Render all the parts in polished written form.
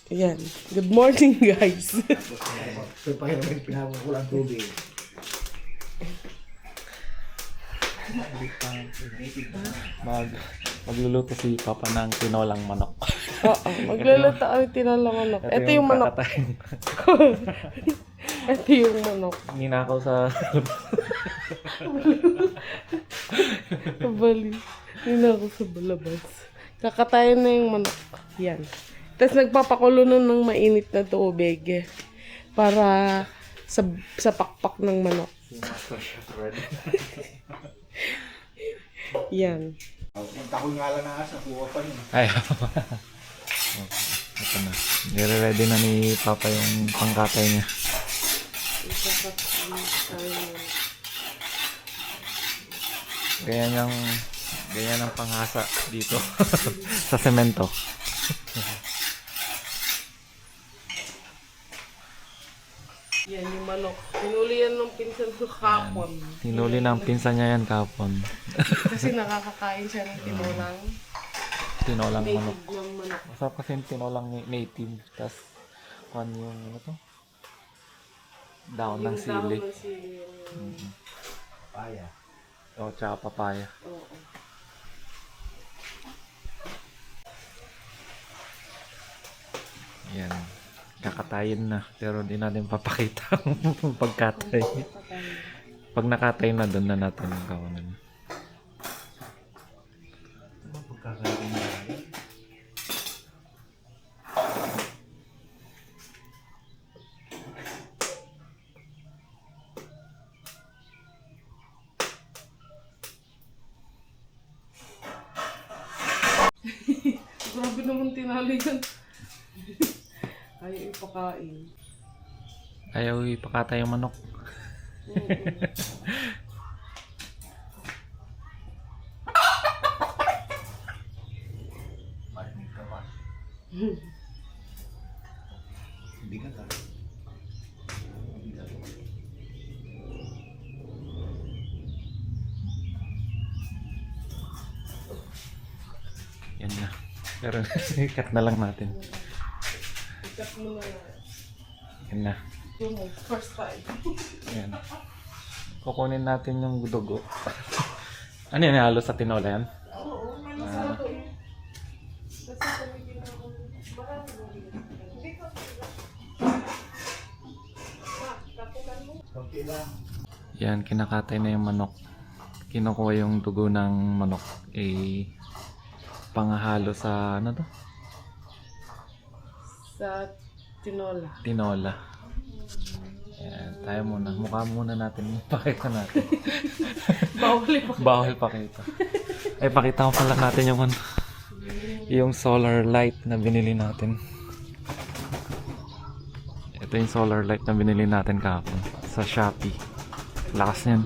Yan. Good morning, guys. So, pa yung pinakukulang tubig. Magluluto si Papa ng tinolang manok. Oo, magluluto kami tinolang manok. Ito yung manok. kakatayin. Ito yung manok. Ninakaw sa Bali. Yun ako sa balabas. Kakatayin na yung manok. Yan. Tapos nagpapakulo nun ng mainit na tubig. Para sa pakpak ng manok. Yan. Takoy nga lang na asa, kuha pa yun. Ay. Ito na. Nire-ready na ni Papa yung pangkatay niya. Ganyan ang panghasa dito sa semento. Yan yung manok. Pinuli yan ng pinsan ko kapon. Tinuli ng pinsan niya yan kapon. Kasi nakakakain siya ng Tinolang native manok. ng manok. Masarap kasi yung tinolang native. Tapos, yung ano to? Daon ng sili. Yung sili. Paya. O, tsaka papaya. Oo. Yan. Kakatayin na. Pero hindi natin papakita ang pagkatay. Pag nakatay na, doon na natin ang kawanan. Pagkakaroon na rin. Grabe naman tinali yan. Ayaw ipakain. Ayaw ipakatay yung manok. Marinig ka pa. Hindi ka ka. Yan na. Pero cut na lang natin. Ikat mo na nga. Yan na. Yun mo, first time. Yan. Kukunin natin yung dugo. Ano yan? Halos sa tinola yan? Oo, may masarap eh. Kasi pamigil ako. Marami mo rin. Hindi ko. Tapukan mo. Kunti lang. Yan, kinakatay na yung manok. Kinukuha yung dugo ng manok. Panghalo sa ano to? Sa tinola. Tinola. Yan, tayo muna. Mukha muna natin. Pakita natin. Bawal ipakain. Bawal pakita. Ay, pakita ko pala natin yung yung solar light na binili natin. Ito yung solar light na binili natin kahapon sa Shopee. Lakas niyan.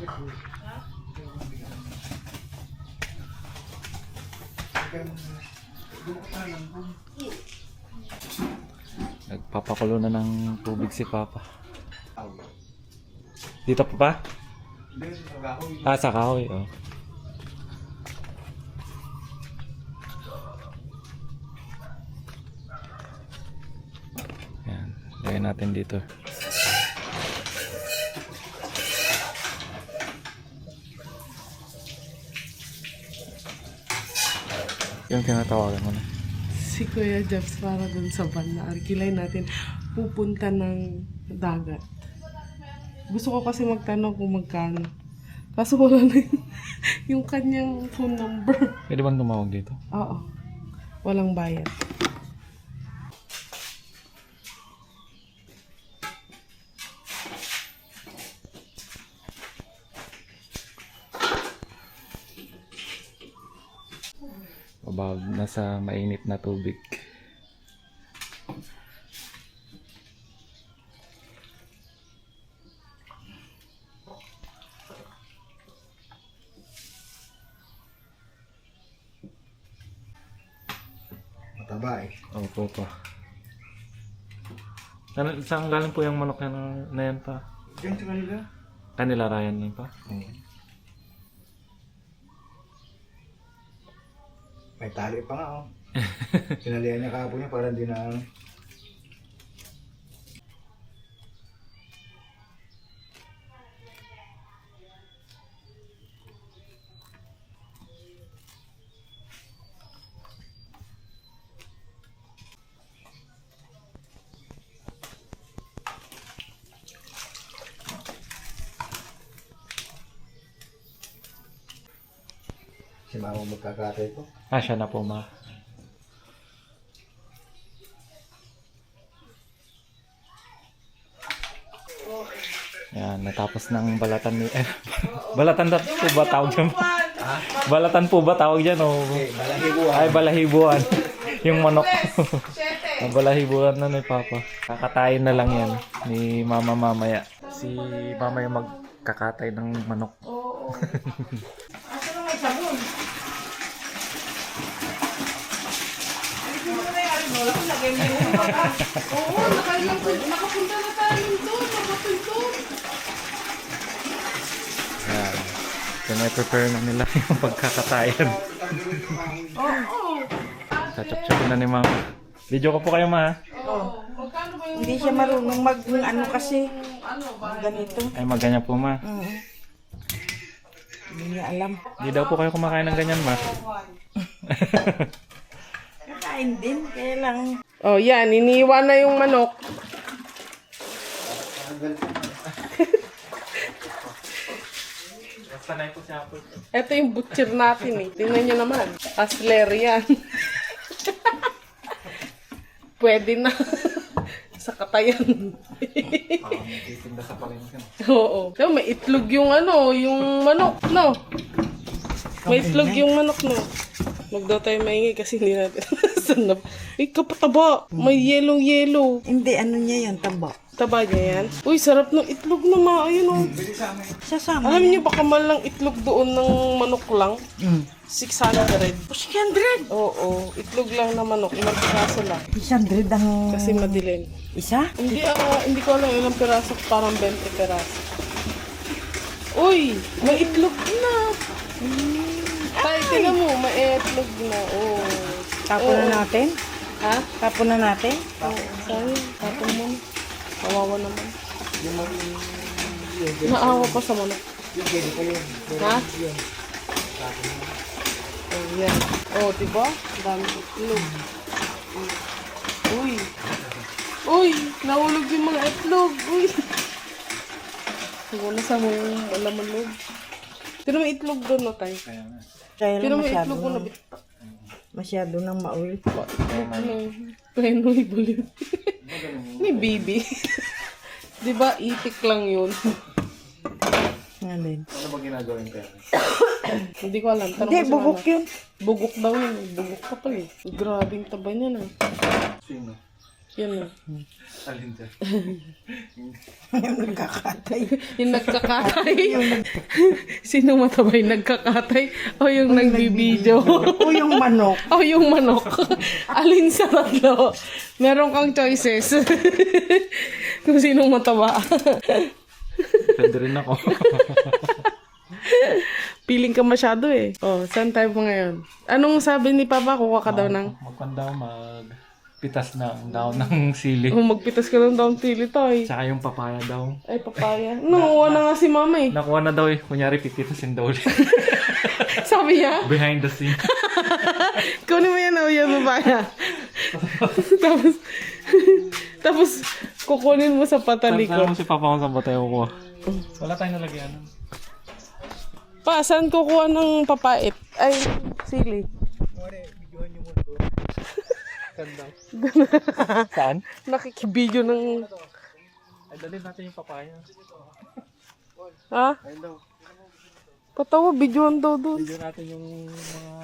Nagpapakulo na ng tubig si Papa. Dito pa ba? Hindi, sa kahoy. Ah, sa kahoy. Oh. Yan. Lagyan natin dito. Yung tinatawagan mo na. Si Kuya Jobs para dun sa van na arkilay natin pupunta ng dagat. Gusto ko kasi magtanong kung magkano. Kaso wala na yung kanyang phone number. Pwede bang tumawag dito? Oo. Walang bayad. About nasa mainit na tubig. Mataba eh. Opo pa. Saan galing po yung manok na yan pa? Diyan sa kanila. Kanila Ryan yan pa? May tali pa nga oh. Sinalihan niya kahapon niya para hindi na mama magkakatay ko. Siya na po, ma. Yan, natapos ng balatan ni... balatan na po ba tawag dyan? Balatan po ba tawag dyan? O... Balahibuan. Ay, balahibuan. Yung manok. Balahibuan na ni Papa. Kakatayin na lang yan ni Mama mamaya. Si Mama yung magkakatay ng manok. Oo. Asa na may sabon? Ay, kung na yung wala ko lagay mo yung baka. Oo, nakapunta na tayo doon. Nakapunta. Yan. So, may prepare na nila yung pagkakatayan. Oo. Tachok-chokin na ni Mama. Video ko po kayo, Ma. Oo. Magkano ba yung... Hindi siya marunong mag ano kasi. Ano ba? Ganito. Ay, magganyan po, Ma. Hindi niya alam. Hindi daw po kayo kumakain ng ganyan, Ma. Kakain din. Kaya lang. Oh, yan. Iniwan na yung manok. Sanay po si Apple. Ito yung butcher natin eh. Tingnan nyo naman. Asler yan. Pwede na. Sa katayan. Titinda sa palengke. Oo. So, may itlog yung ano, yung manok, no? May itlog yung manok, no? Huwag daw tayo maingay kasi hindi natin. Sanap. Kapataba. May yellow. Hindi, ano niya yan, taba. Taba niya yan. Uy, sarap ng itlog na ma. Ayun, oh. Sasama. Alam niyo baka malang itlog doon ng manok lang? 600. 600. Oo. Itlog lang na manok. Ilang piraso lang. 600 ang Kasi madilim. isa? Hindi ko alam ilang piraso. Parang 20 piraso. Uy! May itlog na! Tay, tingnan mo. May itlog na. Oh. Tapon na natin? Ha? Tapon na natin? Oo. Sayang. Tapon mo na. Kawawa naman. Naawa pa sa manok. Ha? Oh, yan. Oh, diba? Dami itlog. Uy. Uy! Nahulog yung mga itlog. Uy! Wala sa mga laman loob. Pero may itlog doon, no, tay? Kaya Pero lang may masyado. itlog ko na bitak. Masyado nang maul. Penoy baliw. May baby. Diba, itik lang yun. Nga din. Ano ba ginagawin kayo? Hindi ko alam. Tanong Hindi, ko si bugok Mama. yun. Bugok daw yun. Bugok ka pala eh. Grabing taba niya na. Sino? Yan na. Alin dyan? Yung nagkakatay. Yung nagkakatay. Sino matabay? Nagkakatay? O yung nagbibideo? O yung manok. O yung manok? Alin sa tatlo? Meron kang choices. Kung sinong mataba. Pwede rin ako. Piling ka masyado eh. Oh, saan tayo pa ngayon? Anong sabi ni Papa? Kuha ka daw ng... Magpanda magpitas na ang daon ng sili. Oh, magpitas ka ng daw tili tayo. Tsaka yung papaya daw. Ay, papaya. Nakuha na nga si Mama eh. Nakuha na daw eh. Kunyari pipitasin daw ulit. Sabi niya, Behind the scene. kunin mo yan, yung papaya. tapos, tapos, kukunin mo sa Saan patalikod. mo si Papa kung saan ba tayo kukuha? Wala tayong nalagyan. Pa, saan kukuha ng papait? Ay, sili. Saan? Nakikibidyo ng... Ay, dalhin natin yung papaya. Ha? Patawa, bidyoan daw doon. Video natin yung mga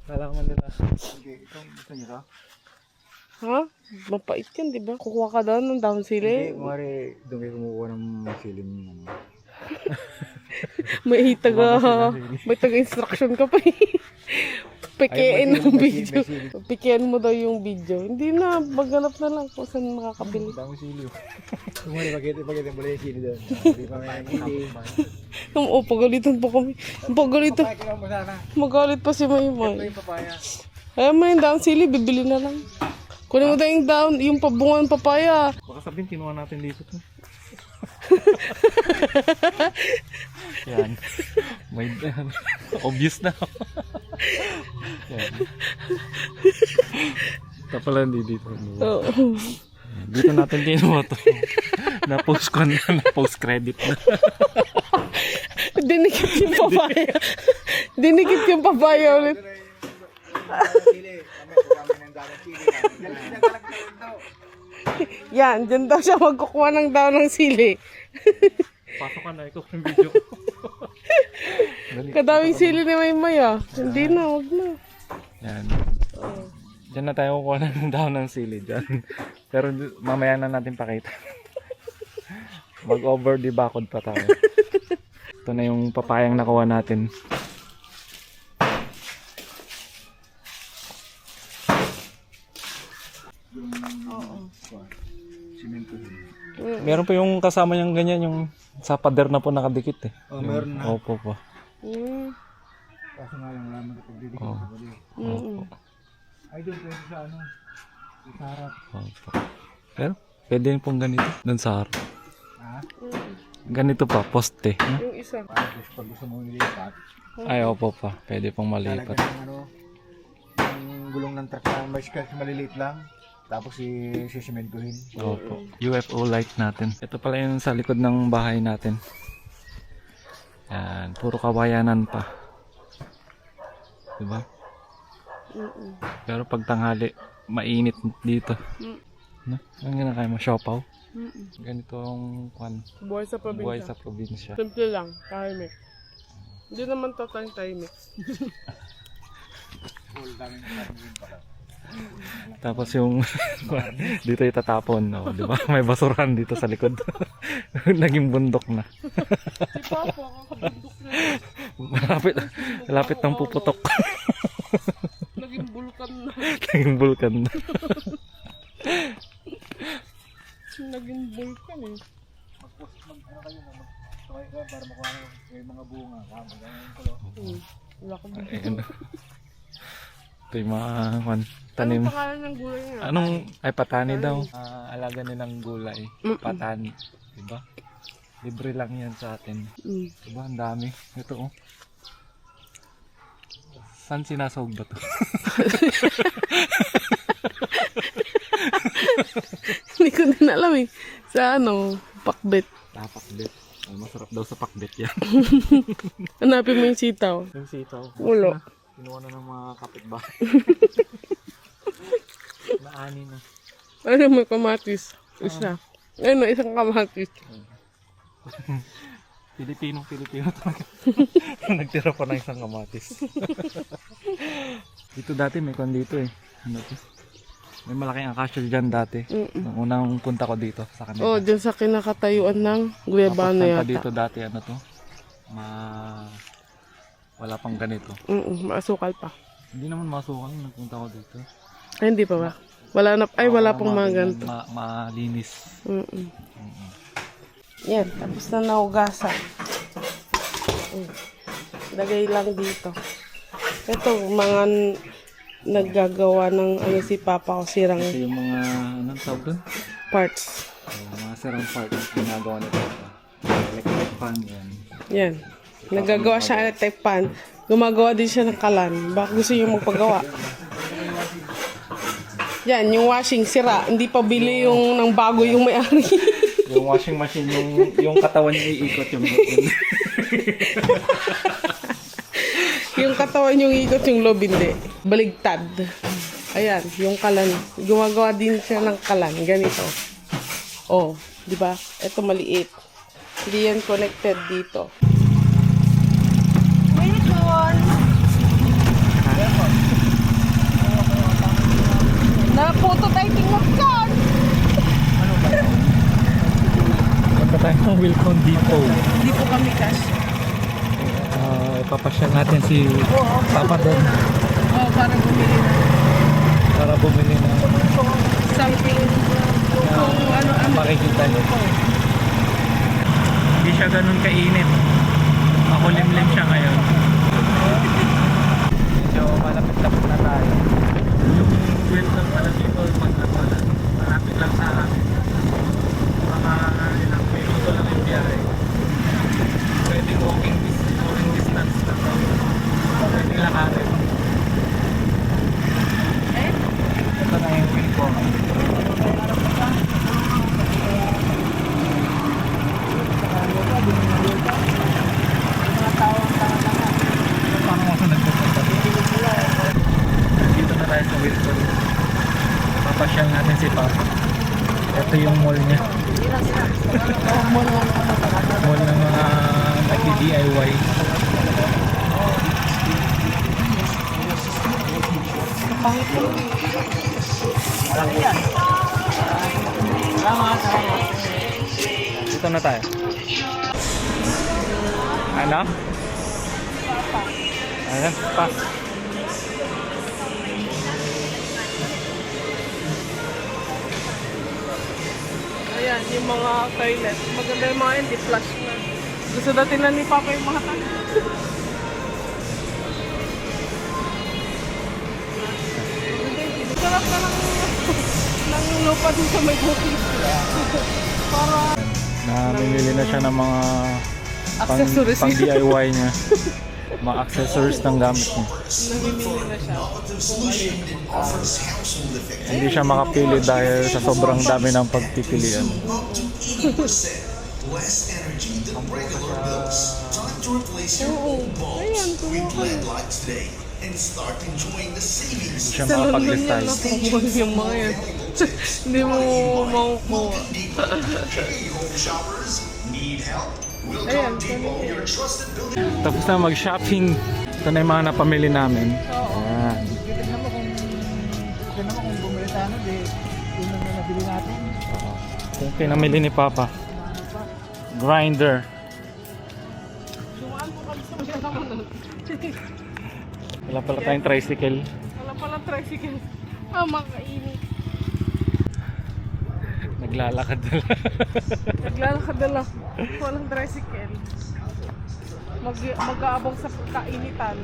kalaman nila. Okay, ito, gusto niyo to? Ha? Mapait yan, di ba? Kukuha ka daw ng down sili. kumari, doon kayo kumukuha ng silim. May taga-instruction ka pa eh. Pikein ng video. Pikein mo daw yung video. Hindi na, maghanap na lang kung saan makakabili. Dami sili. Kumari, pakita mo lang yung sili doon. Hindi pa may sili. Oh, pagalitan po kami. Pagalitan. Pakita mo sana. Magalit pa si Ito Maymay. yung papaya. Ayaw mo yung down sili, bibili na lang. Kunin mo daw yung down, yung pabungan papaya. Baka sabihin, kinuha natin dito to. Yan. May obvious na. Yan. Ito pala hindi dito. Oo. Dito natin kinuha to. Na-post ko na, na-post credit na. Dinikit yung papaya. Dinikit yung papaya ulit. Yan, dyan daw siya magkukuha ng daw ng sili. Pasok ka na, ikaw yung video ko. Kadaming sili ni Maymay ah. Hindi na, wag na. Yan. Diyan na tayo kukuha ng daon ng sili dyan. Pero mamaya na natin pakita. Mag-over the bakod pa tayo. Ito na yung papayang nakuha natin. Meron pa yung kasama niyang ganyan, yung sa pader na po nakadikit eh. Oh, meron na. Opo po. Kaso nga lang naman ito pagdidikit. Opo. Ay, doon pwede sa ano. Sa harap. Opo. Pero pwede rin pong ganito. Doon sa harap. Ha? Ganito pa, poste. No? Yung isa. Pag gusto mo nilipat, Ay, opo pa. Pwede pong lalagyan malipat. ng ano, yung gulong ng truck na may scratch maliliit lang. Tapos sisimentuhin. Opo. UFO light natin. Ito pala yung sa likod ng bahay natin. Yan. Puro kawayanan pa. Diba? Pero pag tanghali, mainit dito. No? Ang ginakain mo? Siopaw? Ganito ang kwan. Buhay sa probinsya. Buhay sa probinsya. Simple lang, tahimik. Hindi naman tatang tahimik. Tapos yung dito itatapon, no, 'di ba? May basurahan dito sa likod. Naging bundok na. Si Papa, kakabundok na yun. Malapit ng puputok. Naging bulkan na. Naging bulkan na. Naging bulkan eh. Para makuha yung mga bunga. Wala kang Ayun. Ito yung mga kwan, tanim. Anong pangalan ng gulay niya? Anong, ay patani daw. Alaga nilang gulay. Patani. Diba? Libre lang yan sa atin. Diba? Ang dami. Ito oh. Saan sinasawag ba to? Hindi ko din alam eh. Sa ano, pakbet. Pakbet. Ay, masarap daw sa pakbet yan. Hanapin mo yung sitaw. Yung sitaw. Ulo. Kinuha na ng mga kapitbahay. Naani na. Ano may kamatis? Isa. Ano, isang kamatis. Pilipino talaga. Nagtira pa ng isang kamatis. Dito dati may kon dito eh. Ano to? May malaking akasya dyan dati. Nung unang punta ko dito sa kanila. Oh, dyan sa kinakatayuan ng Guyabano Tapos yata. dito dati ano to? Wala pang ganito. Maasukal pa. Hindi naman masukan nung nagpunta ko dito. Ay, hindi pa ba? Wala na, ay wala pang mga ganito. Malinis. Yan, tapos na naugasan. Lagay lang dito. Ito, mga naggagawa ng ano si Papa ko, sirang Ito yung mga, anong tawag doon? parts. Mga sirang parts ginagawa nito. Electric fan yan. Yan. Naggagawa siya electric pan. Gumagawa din siya ng kalan. Baka gusto niyo magpagawa. Yan, yung washing sira. Hindi pa bili yung ng bago yung may-ari. Yung washing machine, yung katawan niya iikot yung Yung katawan yung ikot, yung loob hindi. Baligtad. Ayan, yung kalan. Gumagawa din siya ng kalan. Ganito. Oh, di ba? Ito maliit. Hindi yan connected dito. Na-prototyping mo dyan! Punta tayo ng Wilcon Depot. Hindi po kami cash. Ipapasyal natin si Papa doon Oh, para bumili na. para bumili ng Something. Kung ano-ano. makikita niyo. Hindi siya ganun kainit. Makulimlim siya ngayon. Medyo malapit-lapit na tayo. Yung Wilcon pala dito, malapit lang sa amin. Mga ilang minuto lang yung biyahe. Pwedeng walking distance na to. Pwedeng lakarin. Ito na yung Wilcon. ipapasyal natin si Papa. Ito yung mall niya. Mall ng mga nagdi-DIY. Dito na tayo. Ano? Ayan, pa. Ayan, yung mga toilet. Maganda yung mga hindi flush na. Gusto dati na ni Papa yung mga toilet. Sarap na ng lupa din sa may bukid. Para Namimili na siya ng mga accessories. pang DIY niya. Mga accessories ng gamit niya. namimili na siya. Hindi siya makapili dahil sa sobrang dami ng pagpipilian. Oo. Ayan, kumuha. Hindi siya Sa London yan makapag-listay. nakukuha yung mga yan. Hindi mo makukuha. Ayan, Tapos na mag-shopping. Ito na yung mga napamili namin. Ayan. Tignan mo kung bumili tayo, yun na nabili natin. Ito yung pinamili ni Papa. Grinder. Sumaan po kami sa mga naman nun. Wala pala tayong tricycle. Wala palang tricycle. Ah, makainit. Naglalakad na lang. Naglalakad na lang. Walang tricycle. Mag-aabang sa kainitan.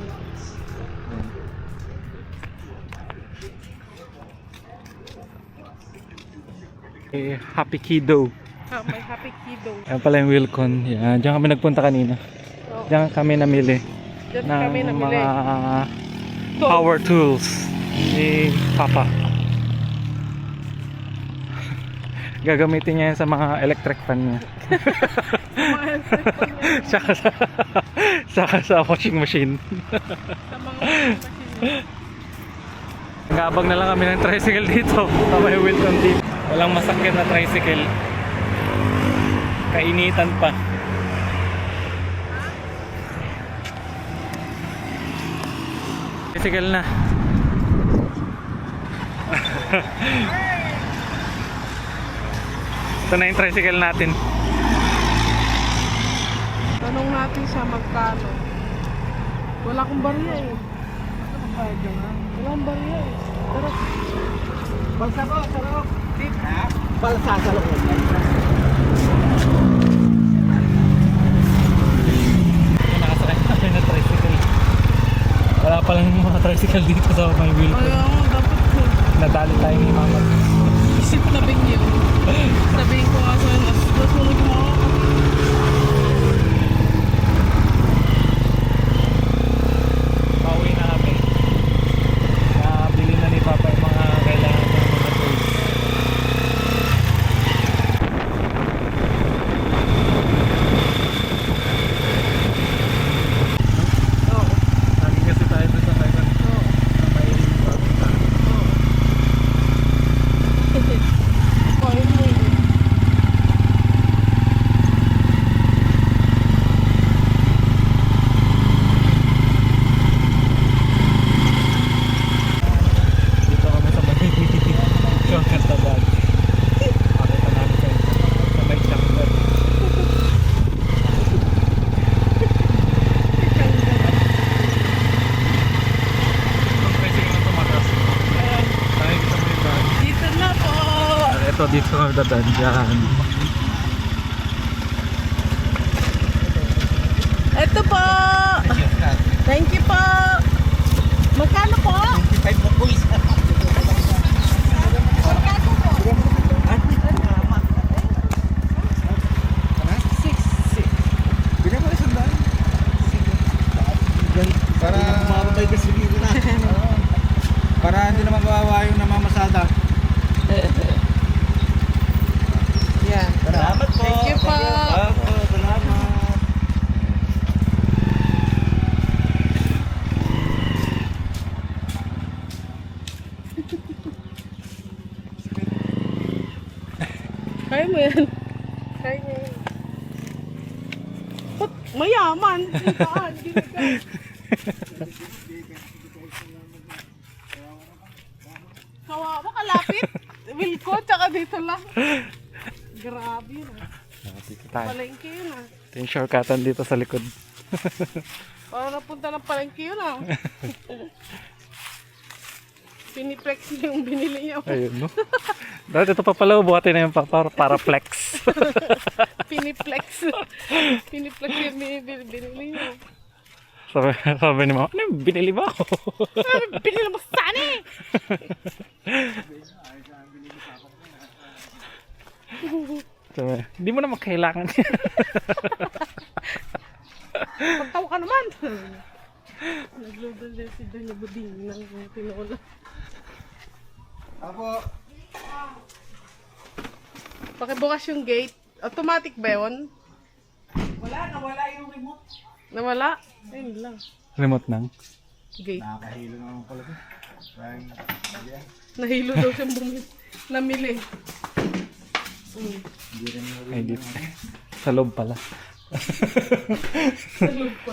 Happy Kiddo. Ah, may happy kiddo. Ayan pala yung Wilcon. Yan. Diyan kami nagpunta kanina. Oh, Diyan kami namili Diyan ng kami namili. mga power tools ni Papa. Gagamitin niya yan sa mga electric fan niya. Mga electric fan Saka sa washing machine. sa mga machine. Nagabag na lang kami ng tricycle dito. Tama yung Wilcon dito. Walang masakyan na tricycle. Kainitan pa. Tricycle na. Ito na yung tricycle natin. Tanong natin siya magkano. Wala akong bariya eh. Wala akong bariya eh. Pero, Balsa ko, sa loob. Balsa sa loob. Nakasakay kami na tricycle. Wala palang mga tricycle dito sa may Wilcon. ayaw mo, dapat Nadali tayo ni Mama. isip na bigyan. Sabihin ko nga sa'yo, mas mo yung mga Pauwi na kami. Nabili na ni Papa yung mga kailangan ng mga tools. Oo. Lagi kasi tayo doon sa may Kain mo eh. dito kami sa may shortcut na bag. Pakita namin sa may shortcut. Ang tricycle na tumakas. Tayo kita mo yung bag. Dito na po. Ito dito kami dadaan dyan. Ito po. Thank you po. Magkano po? 25 po, boys. Magkano po? 6. Bigyan mo isang daan. Para mababay kasi dito na. Para hindi naman kawawa yung namamasada. Yan. Salamat po. Thank you po. Salamat. Kaya mo yan. Kaya mo yan. Ba't mayaman? Saan? Ginigas. Kawawa, kalapit. Wilco, tsaka dito lang. Grabe yun ah. Dito tayo. Palengke yun ah. Ito yung shortcutan dito sa likod. Parang napunta ng palengke yun ah. Piniplex niya yung binili niya. Ayun, no? Dahil ito pa pala, buhatin na yung para flex. Piniplex. Piniplex yung binili niya. sabi ni Mama, ano yung binili mo? Binili mo sana eh. Sabi, hindi mo naman kailangan. Pagtawa ka naman. Nagludol din si Danya Buding ng tinola. Apo. Pakibukas yung gate. Automatic ba yun? Nawala yung remote. Nawala? Ayun lang. Remote nang. Gate. Nakakahilo naman pala ito. Parang, yeah. Nahilo daw siyang namili. Hindi rin mo Ay, dito. Sa loob pala. Sa loob ko.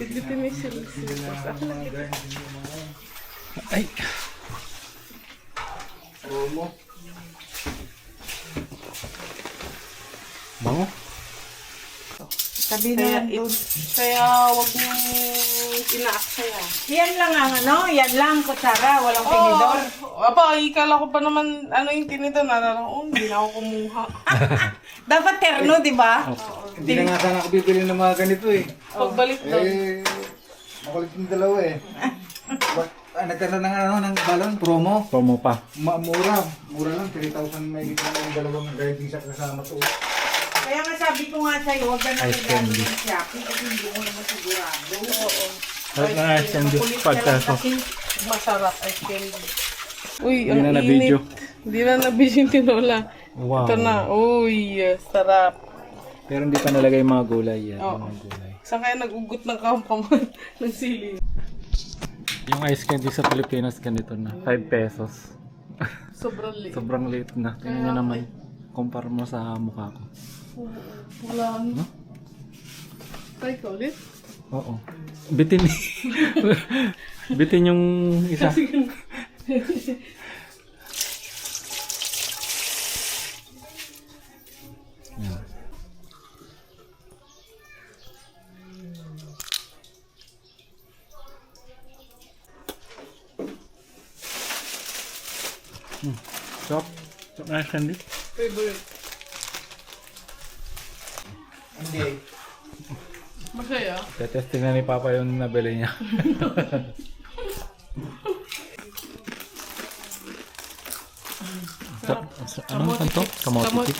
Pagdating may silipas. Ako lang ito. Ay! promo. Bango? Sabi na doon. Kaya wag mong inaaksaya. Yan lang ang yan lang, kutsara, walang tinidor. Aba, ikala ko pa naman, yung tinidor, hindi na ako kumuha. Dapat terno, di ba? Hindi na nga sana ako bibili ng mga ganito eh. Pagbalik doon. Makulit yung dalawa eh. Nagkaroon ng balon, promo. Promo pa. Mura lang, 3,000 may gitna ng dalawang driving set kasama to. Kaya nga sabi ko nga sa'yo, huwag ka na Ice nagano candy. ng shopping kasi hindi mo naman sigurado. Oo. Kahit na ice candy, pagkaso. Masarap, ice candy. Uy, Hindi ang na na-video. init. Hindi na na-video yung tinola. Wow. Ito na. Uy, sarap. Pero hindi pa nalagay yung mga gulay yan. Oo. Yung mga gulay. Saan kaya nag-ugot ng kampaman ng sili? Yung ice candy sa Pilipinas ganito na. 5 pesos. Sobrang liit. Sobrang liit na. Tingnan nyo naman. Compare mo sa mukha ko. Wala. No? Try ka ulit? Oo. Bitin. Bitin yung isa. Yan. Stop. Stop na ice candy. Favorite. Hindi. Masaya. Testing na ni Papa yung nabili niya. Ano ba ito? Kamote.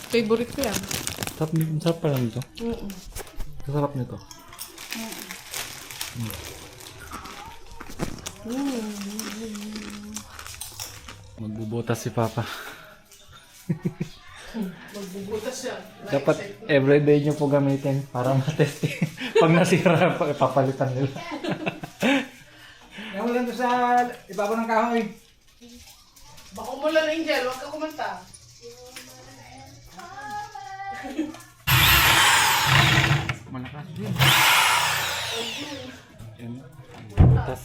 Favorite ko yan. Sarap pa lang ito. Sarap nito. Magbubutas si Papa. Magbubutas siya. Dapat everyday nyo po gamitin para matest. Pag nasira, papalitan nila. Yan mo lang doon sa ibabaw ng kahoy. Baka umulan, Angel. Huwag ka kumanta. Malakas din. Yan. Butas.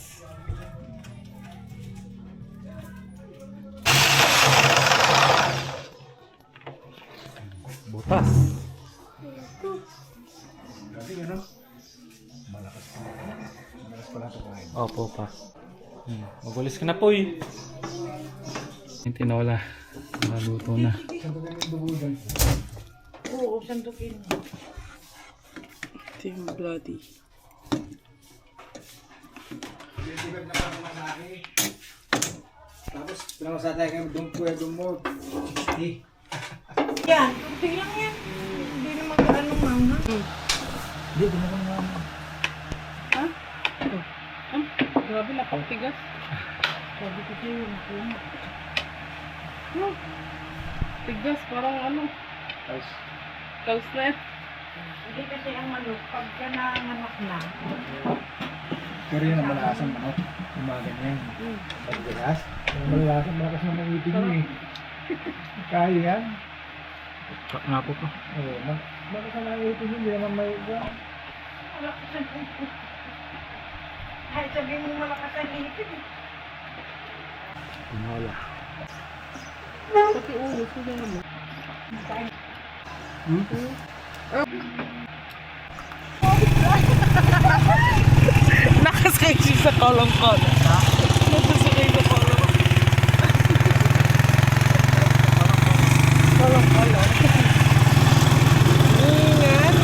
Butas. Kasi ano? Malakas pala ito kain. Opo pa. Magulis ka na po eh. Yung tinola. Naluto na. Saan ko ganyan dugo dyan? Oo, sandukin. Ito yung bloody. Sinisigad na pa naman sa akin. Tapos, pinamasa tayo kayo doon po yung mo. 60. Yan, kunti lang yan. Hindi naman ano mama. Hindi, di naman naman. Grabe, napaktigas. Sabi ko sa'yo, Tigas, parang Tapos, kaus na yan. hindi kasi ang manok, pagka nanganak na, pero yun ang malakas ang manok. Umaga na yun. Pagbigas. Malakas na mga ibig mo eh. Kaya yan. Nga po pa. Oo, bakit ka nakaitin hindi naman may Ay, sabihin mo malakas ang ngipin. Wala. Pati ulo, sila mo. Nakasakay siya sa kolong-kolong. Nakasakay sa kolong. Kolong-kolong. Ingat.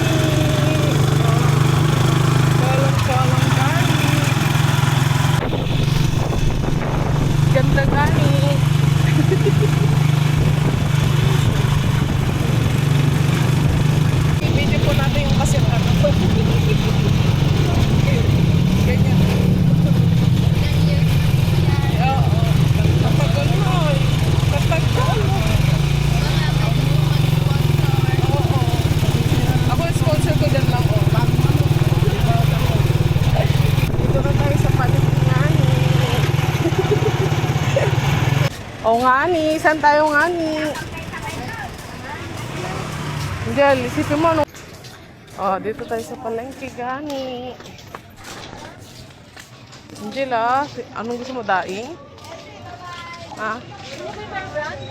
Kolong-kolong kami. Ganda kami. I-video po natin yung kasi ano. Ganyan. Oo. Kapag ano, kapag ano. Oo. Ako yung sponsor ko dyan lang, oh. Dito na tayo sa Palipingani. O ngani, saan tayo ngani? Angel, isipin mo, no? Oh, dito tayo sa palengke, gani. Angel, anong gusto mo, daing? Ha?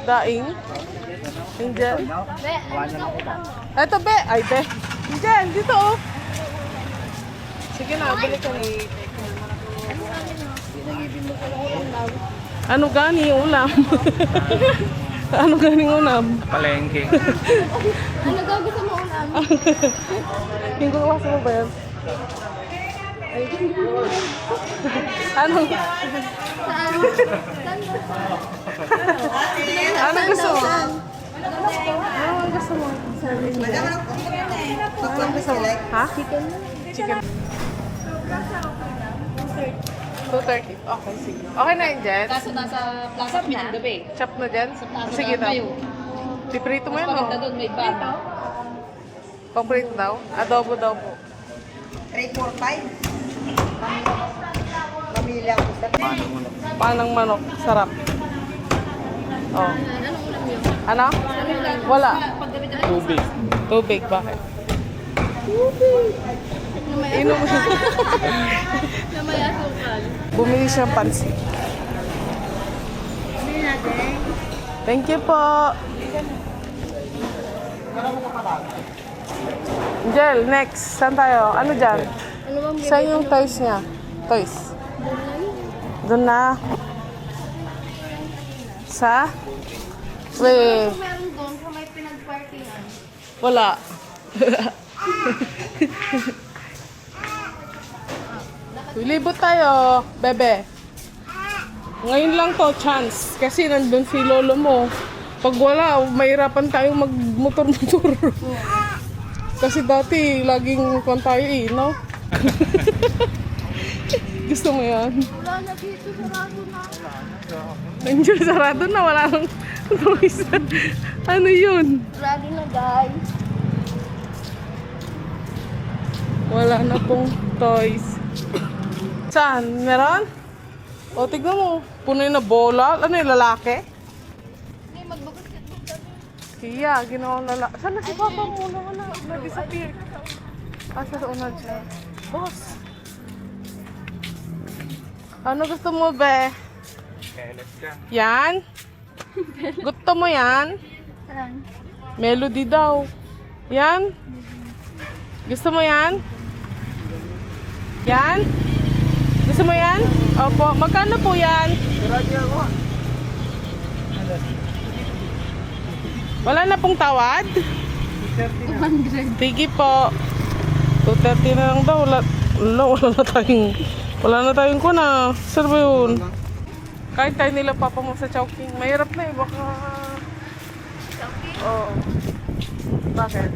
Daing? Angel? Eto, be. Ay, be. Angel, dito, oh. Sige na, balik ka na. Ano gani yung ulam? Ano gani yung ulam? Palengke. Ano daw gusto mo ulam? Yung gusto mo ba yan? Ano? Saan? Ano gusto mo? Ano gusto mo? Ano gusto mo? Ha? Chicken. Chicken. 2:30. Okay, sige. Okay na yun, Jen? Kaso nasa Plaza Pinanggabi. Chop na dyan? Plaza Sige daw. tayo. Piprito mo Mas yan, maganda no? doon, may bag. Paprito daw? Adobo daw po. 3, 4, 5. Pamilya ko sa Panang manok. Sarap. Oh. Anong ulam yun? Ano? Wala. Paggabi na Tubig. Tubig. Bakit? Inom mo. Na may asukal. Bumili siyang pansit. Hindi natin. Thank you po. Angel, next. Saan tayo? Ano dyan? Ano bang bibili? Saan yung toys niya? Toys. Doon na. Sa? Wait. Kung meron doon, kung may pinag-partyhan. Wala. Libot tayo, bebe. Ngayon lang to, chance. Kasi nandun si lolo mo. Pag wala, mahirapan tayong magmotor-motor. Kasi dati, laging kung tayo no? Gusto mo yan? Wala na dito, sarado na. Nandiyan sarado na, wala nang toys. Ano yun? Sarado na, guys. Wala na pong toys. Saan? Meron? O, tignan mo. Puno na bola. Ano yung lalaki? Hindi, mag-basketball kami. Kaya, ginawang lalaki. Saan na si Papa mo? Wala. Nag-disappear. Asa sa una siya? Boss. Ano gusto mo, be? Kelet ka. Yan? Gusto mo yan? Saan? Melody daw. Yan? Gusto mo yan? Yan? Gusto mo yan? Opo. Magkano po yan? Wala na pong tawad? 200. Sige po. 230 na lang daw. Wala na tayong kuna. Saan ba yun? Kahit tayo nila papa mo sa Chowking. Mahirap na eh. Baka... Oo. Bakit?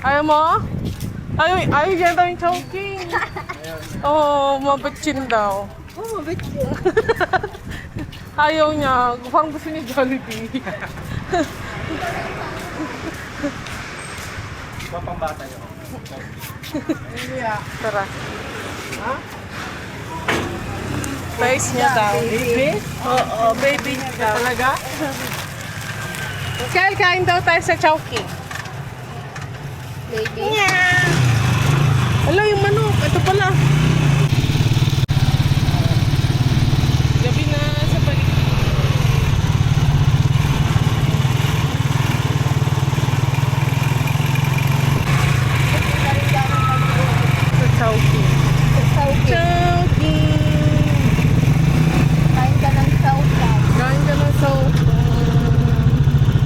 Ayaw mo? Ayaw yan daw yung Chowking. Oo, mabitchin daw. Oh, mabit yun. Ayaw niya. Parang gusto niya Jollibee. Mapambata yun. Tara. Ha? Face niya daw. Baby? Oo, baby niya daw. Talaga? Kyle, kain daw tayo sa Chowking. Baby. Hala, yung manok. Ito pala. Gabi na sa paligid. Sa Chowking. Chowking. Kain ka ng sausaw. Kain ka na sa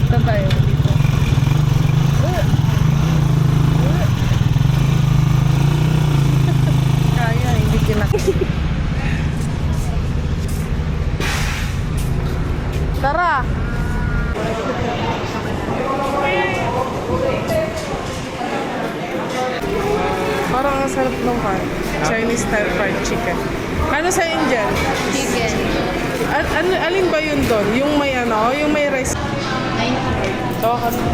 Saan tayo dito? Kaya, hindi kinak. Tara! Parang ang sarap ng Chinese style fried chicken. Ano sa Indian? Chicken. Alin ba yun doon? Yung may ano, yung may rice. 90. Tawakan mo.